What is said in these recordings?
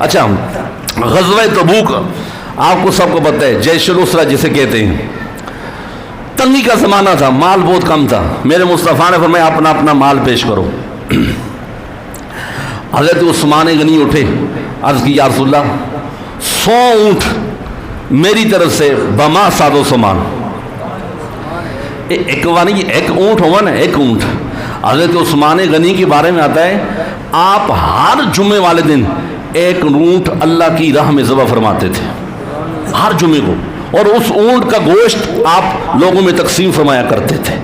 اچھا غزوہ تبوک آپ کو سب کو پتہ ہے، جیش الاسرہ جسے کہتے ہیں، تنگی کا زمانہ تھا، مال بہت کم تھا. میرے مصطفیٰ نے فرمایا اپنا اپنا مال پیش کرو. حضرت عثمان غنی اٹھے، عرض کی یا رسول اللہ 100 اونٹ میری طرف سے بما ساد و سامان. ایک اونٹ ہوا نا، ایک اونٹ. حضرت عثمان غنی کے بارے میں آتا ہے آپ ہر جمعے والے دن ایک اونٹ اللہ کی راہ میں ذبح فرماتے تھے ہر جمعے کو، اور اس اونٹ کا گوشت آپ لوگوں میں تقسیم فرمایا کرتے تھے.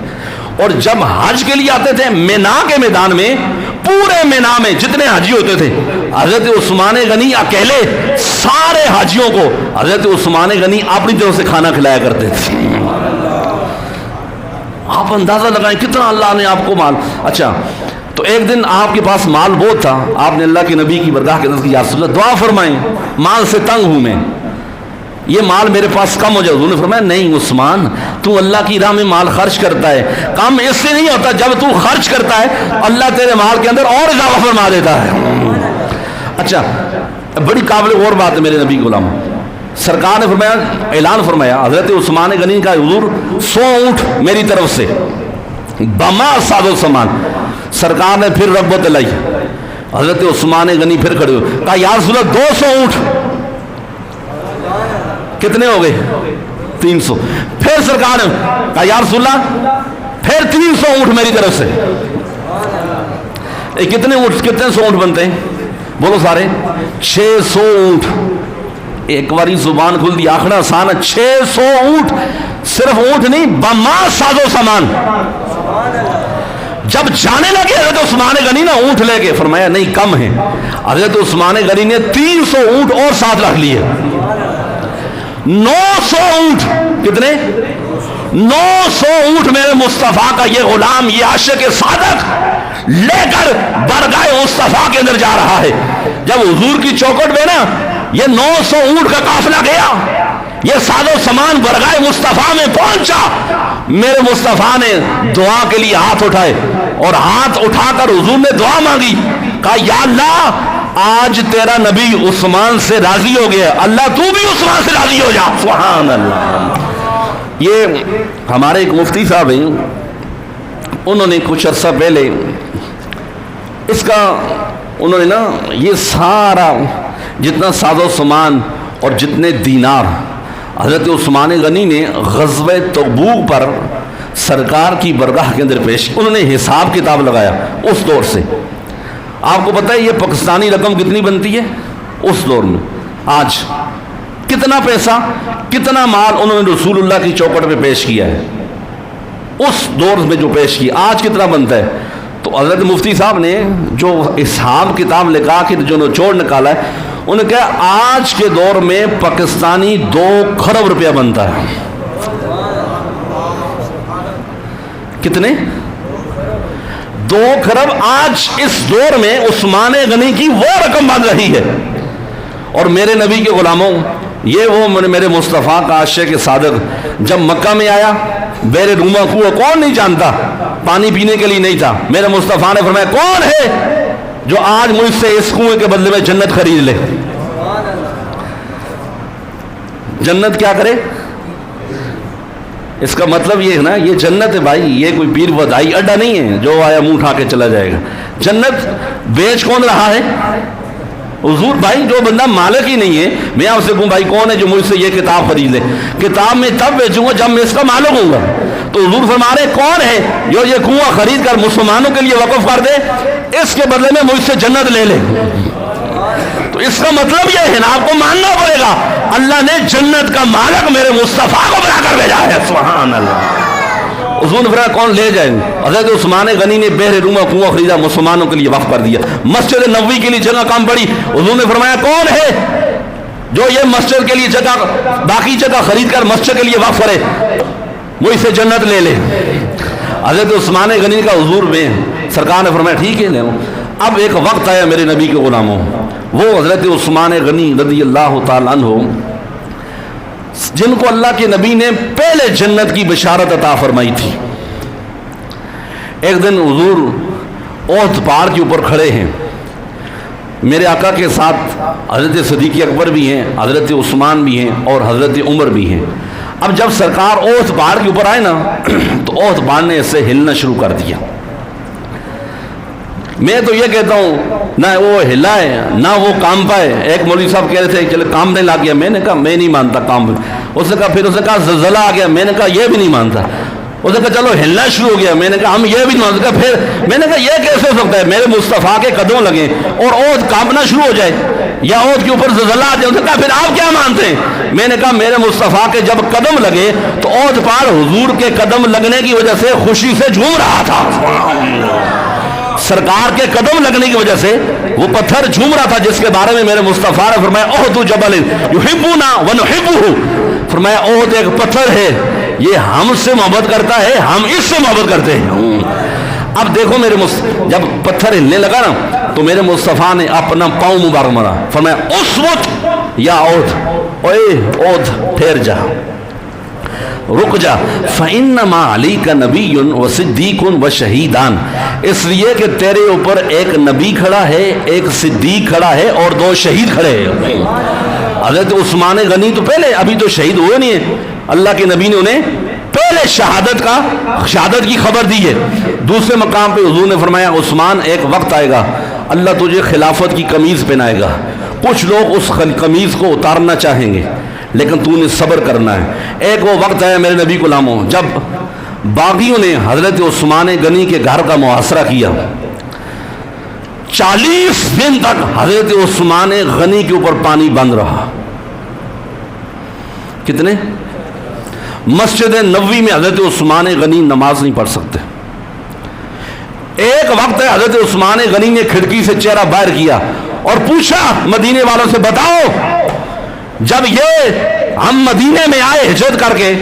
اور جب حج کے لیے آتے تھے مینا کے میدان میں، پورے مینا میں جتنے حاجی ہوتے تھے، حضرت عثمان غنی اکیلے سارے حاجیوں کو حضرت عثمان غنی اپنی طرف سے کھانا کھلایا کرتے تھے. آپ اندازہ لگائیں کتنا اللہ نے آپ کو مال. اچھا تو ایک دن آپ کے پاس مال بہت تھا، آپ نے اللہ کے نبی کی برگاہ کے نزدیک کی یا رسول اللہ دعا فرمائیں، مال سے تنگ ہوں میں، یہ مال میرے پاس کم ہو جائے. حضور نے فرمایا نہیں عثمان، تو اللہ کی راہ میں مال خرچ کرتا ہے، کم اس سے نہیں ہوتا، جب تو خرچ کرتا ہے اللہ تیرے مال کے اندر اور اضافہ فرما دیتا ہے. اچھا بڑی قابل غور بات ہے میرے نبی غلام، سرکار نے فرمایا، اعلان فرمایا حضرت عثمان غنی کا، حضور 100 اونٹ میری طرف سے بما ساد و سامان. سرکار نے پھر رغبت لائی، حضرت عثمان غنی پھر کھڑے ہوئے، کہا یا رسول اللہ 200 اونٹ. کتنے ہو گئے؟ 300. پھر سرکار نے کہا یا رسول اللہ پھر 300 اونٹ میری طرف سے. کتنے اونٹ، کتنے 100 اونٹ بنتے ہیں بولو سارے؟ 600 اونٹ. ایک باری زبان کھل دی، آخنا آسان ہے. 600 اونٹ، صرف اونٹ نہیں، بما ساز و سامان. جب جانے لگے حضرت عثمان غنی نا اونٹ لے کے، فرمایا نہیں کم ہے. حضرت عثمان غنی نے 300 اونٹ اور ساتھ رکھ لیے. 900 اونٹ. کتنے؟ 900 اونٹ میرے مصطفیٰ کا یہ غلام، یہ عاشق صادق لے کر برگاہ مصطفیٰ کے اندر جا رہا ہے. جب حضور کی چوکھٹ میں نا یہ 900 اونٹ کا قافلہ گیا، یہ ساد و سامان برگاہ مصطفیٰ میں پہنچا، میرے مصطفیٰ نے دعا کے لیے ہاتھ اٹھائے، اور ہاتھ اٹھا کر حضور نے دعا مانگی، کہا یا اللہ آج تیرا نبی عثمان سے راضی ہو گیا، اللہ تو بھی عثمان سے راضی ہو جا. سبحان اللہ. یہ ہمارے ایک مفتی صاحب ہیں، انہوں نے کچھ عرصہ پہلے اس کا انہوں نے نا یہ سارا جتنا ساز و سامان اور جتنے دینار حضرت عثمان غنی نے غزوہ تبوک پر سرکار کی برگاہ کے اندر پیش، انہوں نے حساب کتاب لگایا اس دور سے. آپ کو پتہ ہے یہ پاکستانی رقم کتنی بنتی ہے اس دور میں؟ آج کتنا پیسہ، کتنا مال انہوں نے رسول اللہ کی چوکھٹ پہ پیش کیا ہے، اس دور میں جو پیش کیا آج کتنا بنتا ہے. تو حضرت مفتی صاحب نے جو حساب کتاب لکھا کے جو نچوڑ نکالا ہے، انہوں نے کہا آج کے دور میں پاکستانی 2 کھرب روپیہ بنتا ہے. کتنے؟ 2 کھرب. آج اس دور میں عثمان غنی کی وہ رقم بن رہی ہے. اور میرے نبی کے غلاموں، یہ وہ میرے مصطفیٰ کا عاشق صادق جب مکہ میں آیا، بیر روما کنواں کون نہیں جانتا، پانی پینے کے لیے نہیں تھا. میرے مصطفیٰ نے فرمایا کون ہے جو آج مجھ سے اس کنویں کے بدلے میں جنت خرید لے؟ جنت کیا کرے؟ اس کا مطلب یہ ہے نا، یہ جنت ہے بھائی، یہ کوئی پیر ودائی اڈا نہیں ہے جو آیا منہ اٹھا کے چلا جائے گا. جنت بیچ کون رہا ہے؟ حضور. بھائی جو بندہ مالک ہی نہیں ہے، میں آپ سے کہوں بھائی کون ہے جو مجھ سے یہ کتاب خرید لے؟ کتاب میں تب بیچوں گا جب میں اس کا مالک ہوں گا. تو حضور فرما رہے کون ہے جو یہ کنواں خرید کر مسلمانوں کے لیے وقف کر دے، اس کے بدلے میں مجھ سے جنت لے لے؟ تو اس کا مطلب یہ ہے نا، آپ کو ماننا پڑے گا اللہ نے جنت کا مالک میرے مصطفیٰ کو بنا کر بھیجا ہے. سبحان اللہ. حضور نے فرمایا کون لے جائیں؟ حضرت عثمان غنی نے بحر روما کنواں خریدا، مسلمانوں کے لیے وقف کر دیا. مسجد نبوی کے لیے جگہ کام پڑی، حضور نے فرمایا کون ہے جو یہ مسجد کے لیے جگہ، باقی جگہ خرید کر مسجد کے لیے وقف کرے، مجھ سے جنت لے لے. حضرت عثمان غنی کا حضور میں سرکار نے فرمایا ٹھیک ہے لے. اب ایک وقت آیا میرے نبی کے غلاموں، وہ حضرت عثمان غنی رضی اللہ تعالیٰ عنہ جن کو اللہ کے نبی نے پہلے جنت کی بشارت عطا فرمائی تھی. ایک دن حضور احد پہاڑ کے اوپر کھڑے ہیں، میرے آقا کے ساتھ حضرت صدیق اکبر بھی ہیں، حضرت عثمان بھی ہیں اور حضرت عمر بھی ہیں۔ اب جب سرکار اوت پہاڑ کے اوپر آئے نا تو اوت پہاڑ نے اسے ہلنا شروع کر دیا۔ میں تو یہ کہتا ہوں نہ وہ ہلا ہے نہ وہ کام پائے۔ ایک مولوی صاحب کہہ رہے تھے چلے کام نہیں لا گیا، میں نے کہا میں نہیں مانتا کام۔ اس نے کہا پھر اس نے کہا زلزلہ آ گیا، میں نے کہا یہ بھی نہیں مانتا۔ اس نے کہا چلو ہلنا شروع ہو گیا، میں نے کہا ہم یہ بھی نہیں مانتے۔ پھر میں نے کہا یہ کیسے ہو سکتا ہے میرے مصطفیٰ کے قدم لگیں اور اوت کانپنا شروع ہو جائے یا اوت کے اوپر زلزلہ آ جائے؟ اس نے کہا پھر آپ کیا مانتے ہیں؟ میں نے کہا میرے مصطفیٰ کے جب قدم لگے تو اوت پہاڑ حضور کے قدم لگنے کی وجہ سے خوشی سے جھوم رہا تھا۔ سرکار کے قدم لگنے کی وجہ سے وہ پتھر جھوم رہا تھا، جس کے بارے میں میرے مصطفیٰ نے فرمایا احد جبل یحبنا ونحبہ، فرمایا احد ایک پتھر ہے، یہ ہم سے محبت کرتا ہے، ہم اس سے محبت کرتے ہیں۔ اب دیکھو میرے جب پتھر ہلنے لگا نا تو میرے مصطفیٰ نے اپنا پاؤں مبارک مارا، فرمایا اسوت یا احد، اوے احد ٹھہر جا، رک جا، فَإِنَّمَا عَلَيْكَ نَبِيٌّ وَصِدِّيقٌ وَشَهِيدان، اس لیے کہ تیرے اوپر ایک نبی کھڑا ہے، ایک صدیق کھڑا ہے اور 2 شہید کھڑے ہیں۔ حضرت عثمان غنی تو پہلے، ابھی تو شہید ہوئے نہیں ہیں، اللہ کے نبی نے انہیں پہلے شہادت کی خبر دی ہے۔ دوسرے مقام پہ حضور نے فرمایا عثمان ایک وقت آئے گا اللہ تجھے خلافت کی قمیض پہنائے گا، کچھ لوگ اس قمیض کو اتارنا چاہیں گے لیکن تو نے صبر کرنا ہے۔ ایک وہ وقت ہے میرے نبی غلاموں جب باغیوں نے حضرت عثمان غنی کے گھر کا محاصرہ کیا، 40 دن تک حضرت عثمان غنی کے اوپر پانی بند رہا۔ کتنے؟ مسجد نبوی میں حضرت عثمان غنی نماز نہیں پڑھ سکتے۔ ایک وقت ہے حضرت عثمان غنی نے کھڑکی سے چہرہ باہر کیا اور پوچھا مدینے والوں سے بتاؤ جب یہ ہم مدینے میں آئے ہجرت کر کے،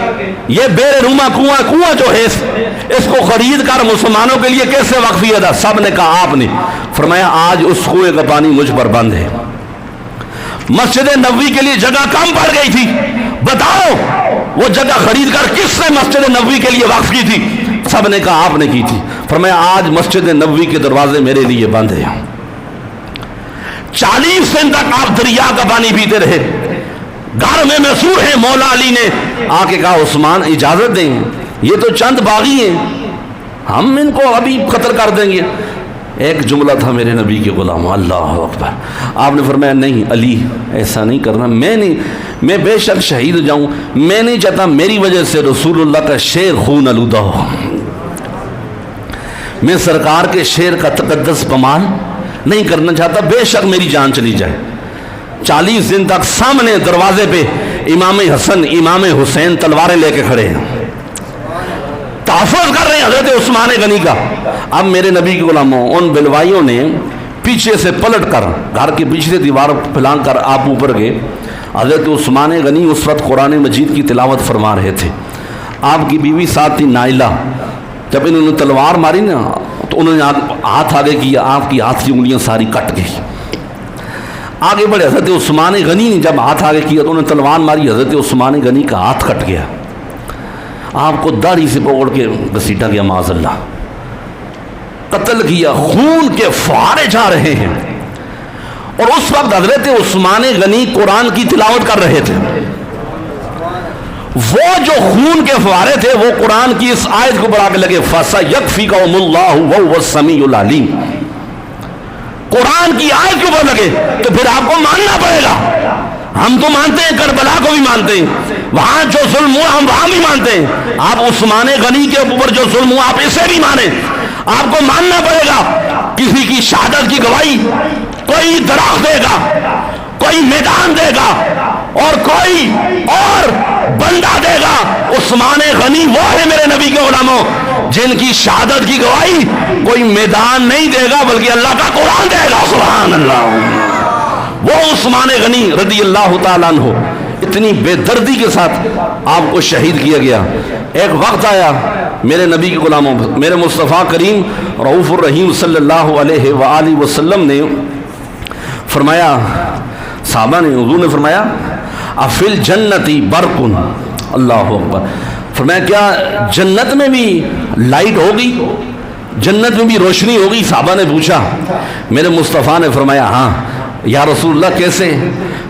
یہ بیر روما کنواں جو ہے اس کو خرید کر مسلمانوں کے لیے کیسے وقف کیا تھا؟ سب نے کہا آپ نے۔ فرمایا آج اس کنویں کا پانی مجھ پر بند ہے۔ مسجد نبوی کے لیے جگہ کم پڑ گئی تھی، بتاؤ وہ جگہ خرید کر کس نے مسجد نبوی کے لیے وقف کی تھی؟ سب نے کہا آپ نے کی تھی۔ فرمایا آج مسجد نبوی کے دروازے میرے لیے بند ہیں۔ 40 دن تک آپ دریا کا پانی پیتے رہے۔ گھر میں مسور ہے مولا علی نے آ کے کہا عثمان اجازت دیں، یہ تو چند باغی ہیں، ہم ان کو ابھی قتل کر دیں گے۔ ایک جملہ تھا میرے نبی کے غلام، اللہ اکبر، آپ نے فرمایا نہیں علی ایسا نہیں کرنا، میں بے شک شہید ہو جاؤں، میں نہیں چاہتا میری وجہ سے رسول اللہ کا شیر خون آلودہ ہو، میں سرکار کے شیر کا تقدس پامال نہیں کرنا چاہتا، بے شک میری جان چلی جائے۔ 40 دن تک سامنے دروازے پہ امام حسن امام حسین تلواریں لے کے کھڑے ہیں، تحفظ کر رہے ہیں حضرت عثمان غنی کا۔ اب میرے نبی کے غلاموں ان بلوائیوں نے پیچھے سے پلٹ کر گھر کے پیچھے سے دیوار پھلانگ کر آپ اوپر گئے۔ حضرت عثمان غنی اس وقت قرآن مجید کی تلاوت فرما رہے تھے، آپ کی بیوی ساتھ تھی نائلہ۔ جب انہوں نے تلوار ماری نا تو انہوں نے ہاتھ آگے کیا، آپ کی ہاتھ کی انگلیاں ساری کٹ گئی۔ آگے بڑھے حضرت عثمان غنی نے جب ہاتھ آگے کیا تو انہوں نے تلوار ماری، حضرت عثمان غنی کا ہاتھ کٹ گیا، آپ کو داڑھی سے پکڑ کے گھسیٹا گیا، معاذ اللہ قتل کیا، خون کے فوارے جا رہے ہیں۔ اور اس وقت حضرت عثمان غنی قرآن کی تلاوت کر رہے تھے، وہ جو خون کے فوارے تھے وہ قرآن کی اس آیت کو بڑھا کے لگے فَسَيَكْفِيكَهُمُ اللَّهُ وَهُوَ السَّمِيعُ الْعَلِيمُ، قرآن کی آیت کے اوپر لگے تو پھر آپ کو ماننا پڑے گا۔ ہم تو مانتے ہیں، کربلا کو بھی مانتے ہیں، وہاں جو ظلم ہوا ہم وہاں بھی مانتے ہیں، آپ عثمان غنی کے اوپر جو ظلم ہوا آپ اسے بھی مانیں، آپ کو ماننا پڑے گا۔ کسی کی شہادت کی گواہی کوئی درخت دے گا، کوئی میدان دے گا اور کوئی اور بندہ دے گا، عثمان غنی وہ ہے میرے نبی کے غلاموں جن کی شہادت کی گواہی کوئی میدان نہیں دے گا بلکہ اللہ کا قرآن دے گا، سبحان اللہ۔ وہ عثمان غنی رضی اللہ تعالیٰ عنہ اتنی بے دردی کے ساتھ آپ کو شہید کیا گیا۔ ایک وقت آیا میرے نبی کے غلاموں، میرے مصطفیٰ کریم رؤوف الرحیم صلی اللہ علیہ وآلہ وسلم نے فرمایا، صحابہ نے، حضور نے فرمایا افی الجنت برق، اللہ اکبر، فرمایا کیا جنت میں بھی لائٹ ہوگی، جنت میں بھی روشنی ہوگی؟ صحابہ نے پوچھا، میرے مصطفیٰ نے فرمایا ہاں، یا رسول اللہ کیسے؟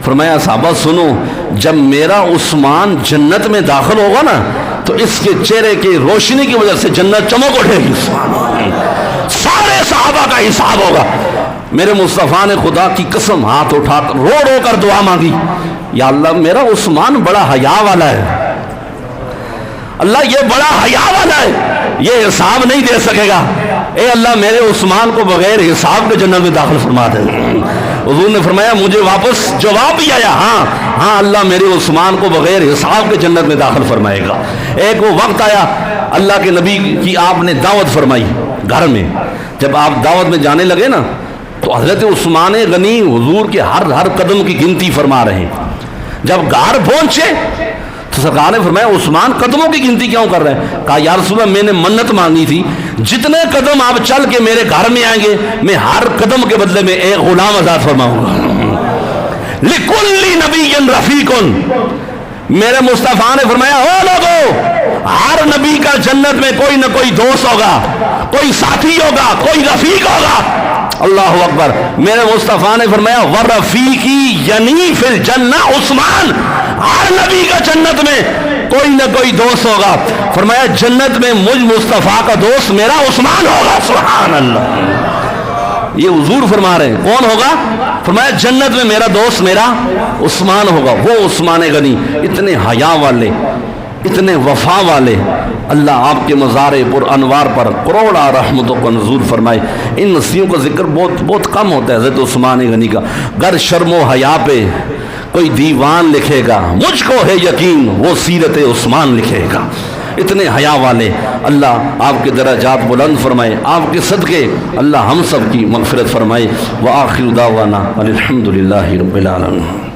فرمایا صحابہ سنو، جب میرا عثمان جنت میں داخل ہوگا نا تو اس کے چہرے کی روشنی کی وجہ سے جنت چمک اٹھے گی، سارے صحابہ کا حساب ہوگا۔ میرے مصطفیٰ نے خدا کی قسم ہاتھ اٹھا کر رو رو کر دعا مانگی، یا اللہ میرا عثمان بڑا حیا والا ہے، اللہ یہ بڑا حیا والا ہے، یہ حساب نہیں دے سکے گا، اے اللہ میرے عثمان کو بغیر حساب کے جنت میں داخل فرما دے۔ حضور نے فرمایا مجھے واپس جواب بھی آیا، ہاں اللہ میرے عثمان کو بغیر حساب کے جنت میں داخل فرمائے گا۔ ایک وہ وقت آیا اللہ کے نبی کی آپ نے دعوت فرمائی گھر میں، جب آپ دعوت میں جانے لگے نا تو حضرت عثمان غنی حضور کے ہر قدم کی گنتی فرما رہے ہیں۔ جب گھر پہنچے تو سرکار نے فرمایا عثمان قدموں کی گنتی کیوں کر رہے ہیں؟ کہا یا رسول اللہ میں نے منت مانگی تھی جتنے قدم آپ چل کے میرے گھر میں آئیں گے میں ہر قدم کے بدلے میں ایک غلام آزاد فرماؤں گا۔ لِكُلِّ نَبِيٍّ رَفِيقٌ، میرے مصطفیٰ نے فرمایا او لوگو، ہر نبی کا جنت میں کوئی نہ کوئی دوست ہوگا، کوئی ساتھی ہوگا، کوئی رفیق ہوگا۔ اللہ اکبر۔ میرے مصطفیٰ نے فرمایا وَرَفِيقِي یعنی فی الجنہ عثمان، ہر نبی کا جنت میں کوئی نہ کوئی دوست ہوگا۔ فرمایا جنت میں مجھ مصطفیٰ کا دوست میرا عثمان ہوگا۔ سبحان اللہ، یہ حضور فرما رہے ہیں کون ہوگا؟ فرمایا جنت میں میرا دوست میرا عثمان ہوگا، وہ عثمان غنی، اتنے حیا والے، اتنے وفا والے۔ اللہ آپ کے مزار پر انوار پر کروڑا رحمتوں کو نزول فرمائے۔ ان نصیحوں کا ذکر بہت کم ہوتا ہے حضرت عثمان غنی کا۔ گر شرم و حیا پہ کوئی دیوان لکھے گا، مجھ کو ہے یقین وہ سیرت عثمان لکھے گا۔ اتنے حیا والے، اللہ آپ کے درجات بلند فرمائے، آپ کے صدقے اللہ ہم سب کی مغفرت فرمائے۔ وآخر دعوانا الحمدللہ رب العالمین۔